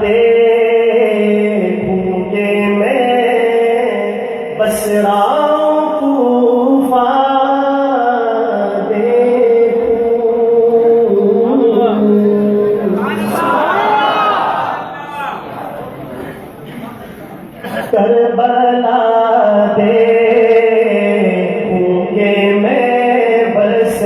دیکھوں کہ میں بس راؤں طوفان دیکھوں، کربلا دیکھوں کہ میں بس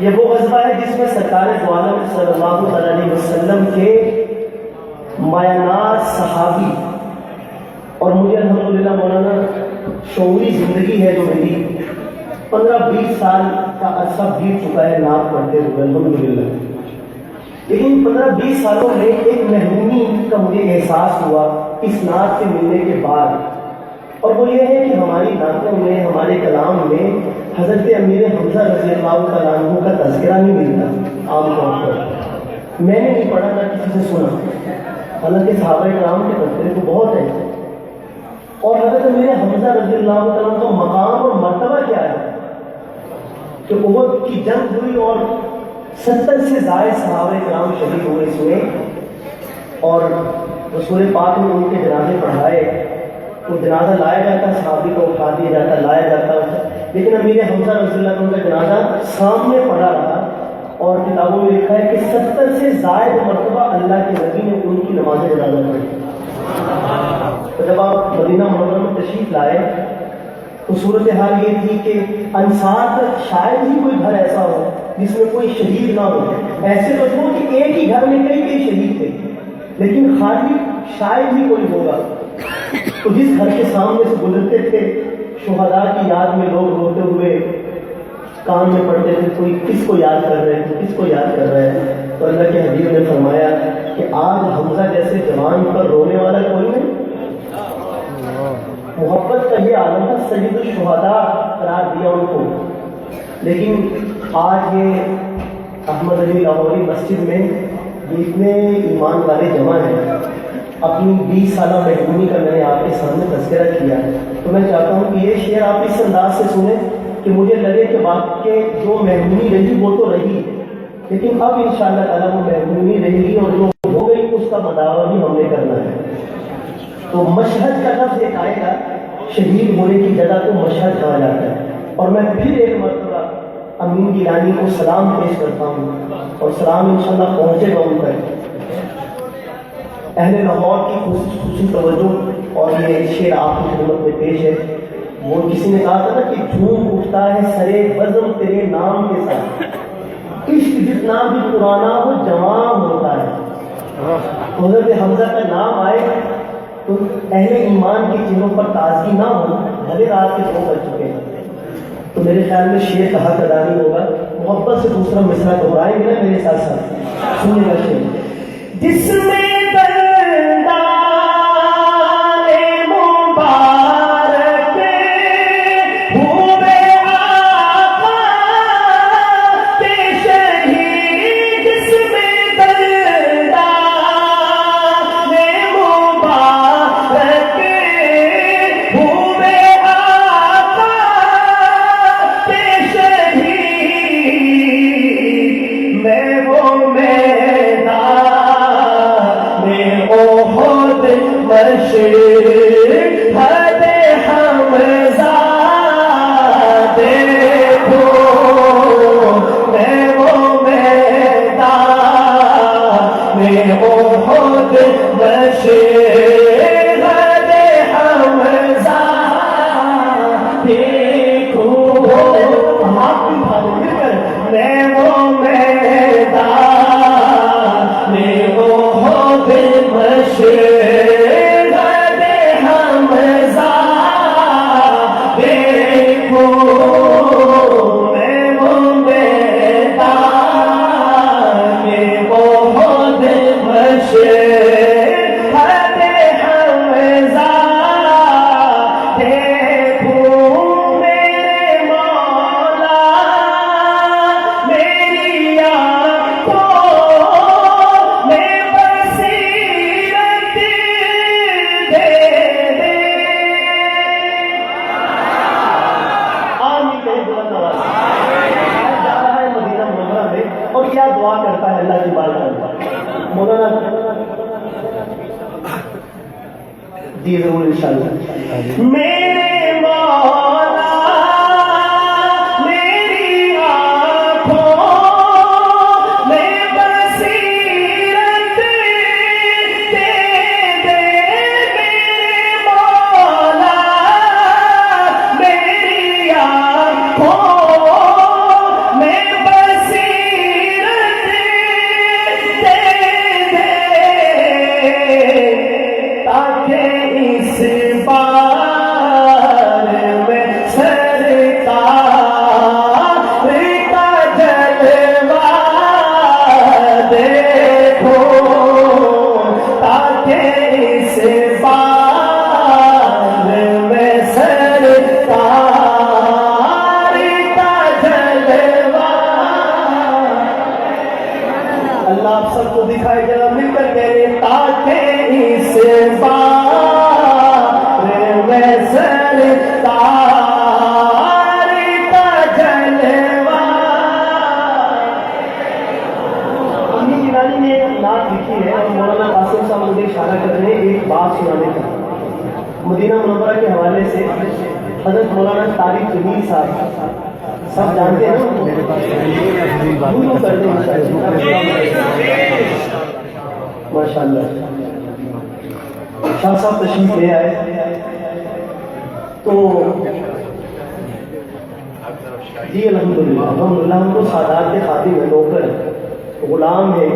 یہ وہ غزوہ ہے جس میں سرکار دو عالم صلی اللہ علیہ وسلم کے مایانات صحابی، اور مجھے الحمدللہ مولانا شعوری زندگی ہے جو میری 15-20 سال کا عرصہ بیت چکا ہے نعت پڑھتے ہوئے الحمدللہ، لیکن 15-20 سالوں میں ایک محرومی کا مجھے احساس ہوا اس نعت کے ملنے کے بعد، اور وہ یہ ہے کہ ہماری نعتوں میں، ہمارے کلام میں حضرت امیر حمزہ رضی اللہ تعالیٰ عنہ کا تذکرہ نہیں ملتا عام طور پر۔ میں نے نہیں پڑھا نہ کسی سے سنا، حالانکہ صحابہ کرام کے تذکرے تو بہت ہیں، اور حضرت امیر حمزہ رضی اللہ تعالیٰ عنہ کا مقام اور مرتبہ کیا ہے کہ احد کی جنگ ہوئی اور 70 سے زائد صحابہ کرام شہید ہوئے اس میں، اور رسول پاک نے ان کے جنازے پڑھائے، تو جنازہ لایا جاتا، صحابی کو اٹھا دیا جاتا، لایا جاتا، لیکن امیر حمزہ رضی اللہ عنہ کا جنازہ سامنے پڑا رہا، اور کتابوں میں لکھا ہے کہ 70 سے زائد مرتبہ اللہ کے نبی نے ان کی نماز جنازہ پڑھی۔ تو جب آپ مدینہ منورہ میں تشریف لائے تو صورتحال یہ تھی کہ انصار کا شاید ہی کوئی گھر ایسا ہو جس میں کوئی شہید نہ ہو، ایسے تو تھو کہ ایک ہی گھر میں کئی شہید تھے، لیکن خالی شاید ہی کوئی ہوگا۔ تو جس گھر کے سامنے سے گزرتے تھے شہداء کی یاد میں لوگ روتے ہوئے کان میں پڑھتے تھے کوئی کس کو یاد کر رہے ہیں، کس کو یاد کر رہے ہیں، تو اللہ کے حبیب نے فرمایا کہ آج حمزہ جیسے جوان پر رونے والا کوئی نہیں. محبت کا یہ عالم تھا، سید الشہداء قرار دیا ان کو. لیکن آج یہ احمد علی لاہوری مسجد میں یہ اتنے ایمان والے جمع ہیں. اپنی 20 سالہ محرومی کا میں نے آپ کے سامنے تذکرہ کیا ہے، تو میں چاہتا ہوں کہ یہ شعر آپ اس انداز سے سنیں کہ مجھے لگے کہ بات کے جو محرومی رہی وہ تو رہی، لیکن اب انشاءاللہ تعالیٰ وہ محرومی رہے گی اور جو ہو گئی اس کا مداوع بھی ہم نے کرنا ہے. تو مشہد کا لفظ ایک آئے گا، شہید ہونے کی جگہ کو مشہد کہا جاتا ہے. اور میں پھر ایک مرتبہ امین گیلانی کو سلام پیش کرتا ہوں، اور سلام انشاءاللہ پہنچے گا ان تک. اہل لاہور کی خصوصی توجہ اور یہ شعر آپ کی خدمت میں پیش ہے. وہ کسی نے کہا تھا نا کہ جھوم اٹھتا ہے سرے بزم تیرے نام کے ساتھ، عشق جتنا بھی پرانا ہو جوان ہوتا ہے. حضرت حمزہ کا نام آئے تو اہل ایمان کے چہروں پر تازگی نہ ہو، بھلے رات کے 2 بج چکے ہیں. تو میرے خیال میں شعر کا حق ادا نہیں ہوگا. محبت سے دوسرا مصرع دہرائیں گے نا میرے ساتھ ساتھ، سنیے گا شعر. جس میں مدینہ منورہ کے حوالے سے حضرت مولانا طارق جمیل صاحب سب جانتے ہیں ماشاء اللہ. شاہ صاحب تشریف لے آئے تو جی الحمدللہ ہم کو سادات کے خادم ہے، نوکر غلام ہے.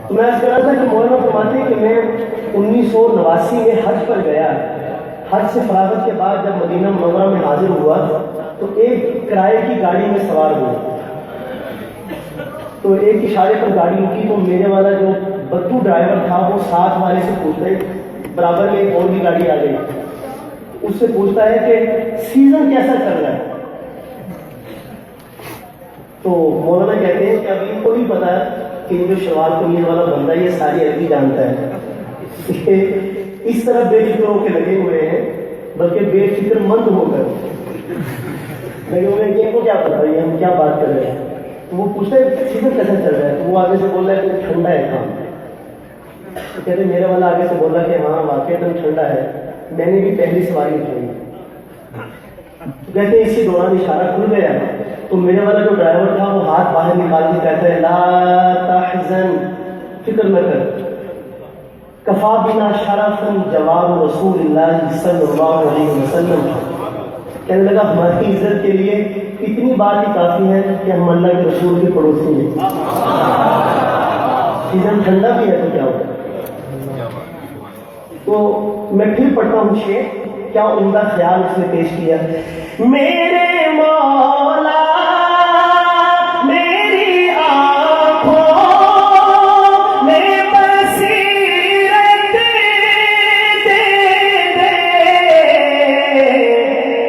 تو میں ایسا کہہ رہا تھا کہ مولانا فرماتے کہ میں 1989 میں حج پر گیا. حج سے فراغت کے بعد جب مدینہ منورہ میں حاضر ہوا تو ایک کرائے کی گاڑی میں سوار ہوا، تو ایک اشارے پر گاڑی رکی، تو میرے والا جو بدو ڈرائیور تھا وہ ساتھ والے سے پوچھتا ہے، برابر میں ایک اور بھی گاڑی آ گئی، اس سے پوچھتا ہے کہ سیزن کیسا چل رہا ہے؟ تو مولانا کہتے ہیں کہ ابھی ان کو نہیں پتا کہ جو شلوار قمیض والا بندہ یہ ساری عربی جانتا ہے، اس طرح بے فکر ہو کے لگے ہوئے ہیں، بلکہ بے فکر مند ہو کر لگے ہوئے ہیں کہ ان کو کیا پتا ہے ہم کیا بات کر رہے ہیں۔ تو وہ پوچھتا ہے سیزن کیسا چل رہا ہے؟ تو وہ آگے سے بول رہا ہے کہ ٹھنڈا ہے کام۔ تو کہتے میرے والا آگے سے بول رہا کہ ہاں واقعی تم ٹھنڈا ہے، میں نے بھی پہلی سواری اٹھائی۔ کہتے ہیں اسی دوران اشارہ کھل گیا، تو میرے والا جو ڈرائیور تھا وہ ہاتھ باہر نکال کے کہتا ہے لا تحزن، فکر نہ کر، کفا بنا شرفا جواب رسول اللہ صلی اللہ علیہ وسلم۔ کہنے لگا ہماری عزت کے لیے اتنی بات ہی کافی ہے کہ ہم اللہ کے رسول کے پڑوسی ہیں۔ سیزن ٹھنڈا بھی ہے تو کیا ہوگا۔ تو میں پھر پڑھتا ہوں شعر، کیا عمدہ خیال اس نے پیش کیا۔ میرے مولا میری آنکھوں میں بصیرت دے دے،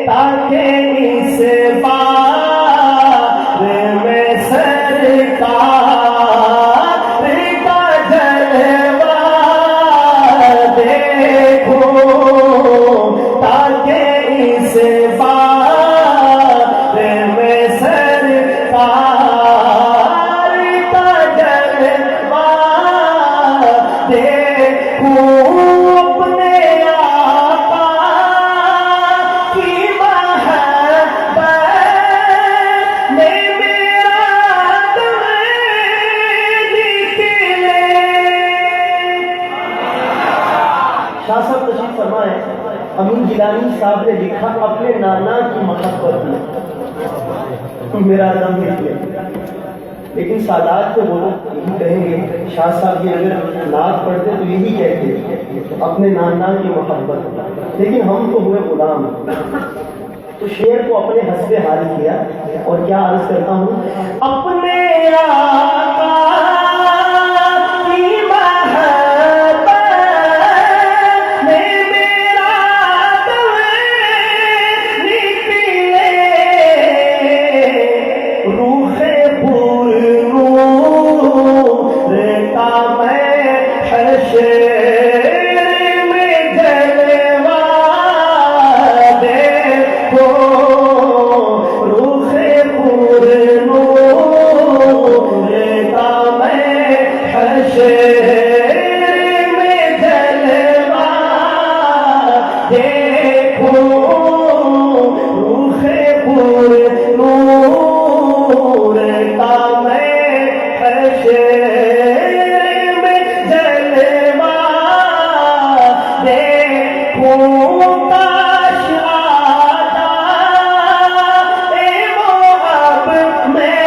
تاکہ اس بار میں سرکار کا جلوہ دیکھوں، تاکہ اس بار میں سرکار کا جلوہ دیکھوں، اپنے آقا کی محبت میں میرا دل نکلے۔ شاہ صاحب تشریف فرما ہے، امین گیلانی صاحب نے لکھا اپنے نانا کی محبت میں میرا نام نکلے، لیکن سادات کو وہ یہی کہیں گے، شاہ صاحب یہ اگر نعت پڑھتے تو یہی کہتے اپنے نانا کی محبت، لیکن ہم تو ہوئے غلام۔ تو شعر کو اپنے حسب حال کیا، اور کیا عرض کرتا ہوں، اپنے آقا کی محبت میں میرا دل نکلے، روح پر نور کا میں حشر میں جلوہ دیکھو، روح پر نور کا میں حشر میں جلوہ دیکھو، روح پر نور کا میں حشر میں جلوہ دیکھوں، کاش آتا اے مواب میں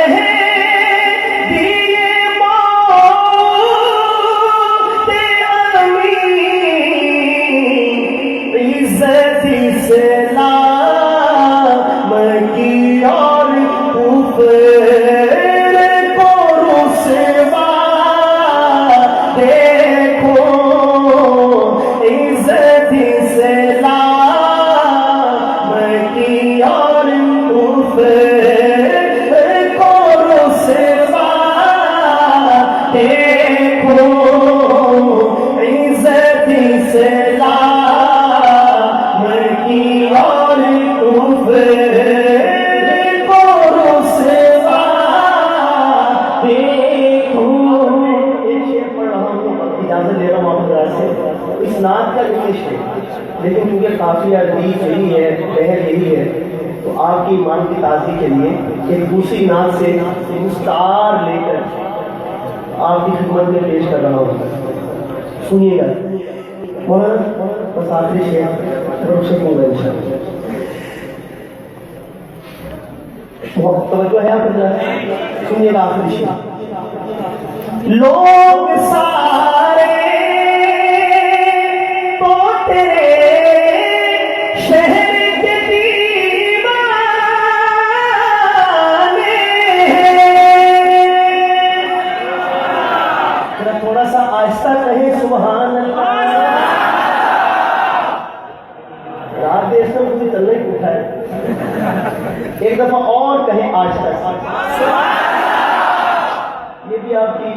دیے موت امین، عزت اسلام کی اور کفر کو رسوا دیکھو، عزت اسلام کی اور کفر کو رسوا دیکھو، عزت اسلام کی اور کفر کو رسوا دیکھو۔ ایک شعر پڑھ رہا ہوں، اجازت لے رہا ہوں آپ حضرات سے، اس نعت کا انگلش ہے، لیکن کیونکہ قافیہ ردیف یہی ہے، بہر یہی ہے، تو آپ کی ایمان کی تازگی کے لیے ایک دوسری نعت سے مستعار لے کر آپ کی خدمت میں پیش کر رہا ہوں، سنیے گا۔ مولانا بس آخری شعر رخ سے کیوں گا انشاءاللہ، توجہ ہے آپ حضرات، سنیے گا آخری شعر۔ لوگ سارے تو تیرے شہر کے دیوانے ایک دفعہ اور کہیں آج تک. یہ بھی آپ کی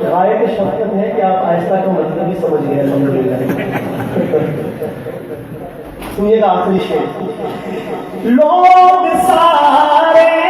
غائب شفقت ہے کہ آپ آہستہ کا مطلب بھی سمجھ گئے. الحمدللہ. سنیے گا آخری شعر. لوگ سارے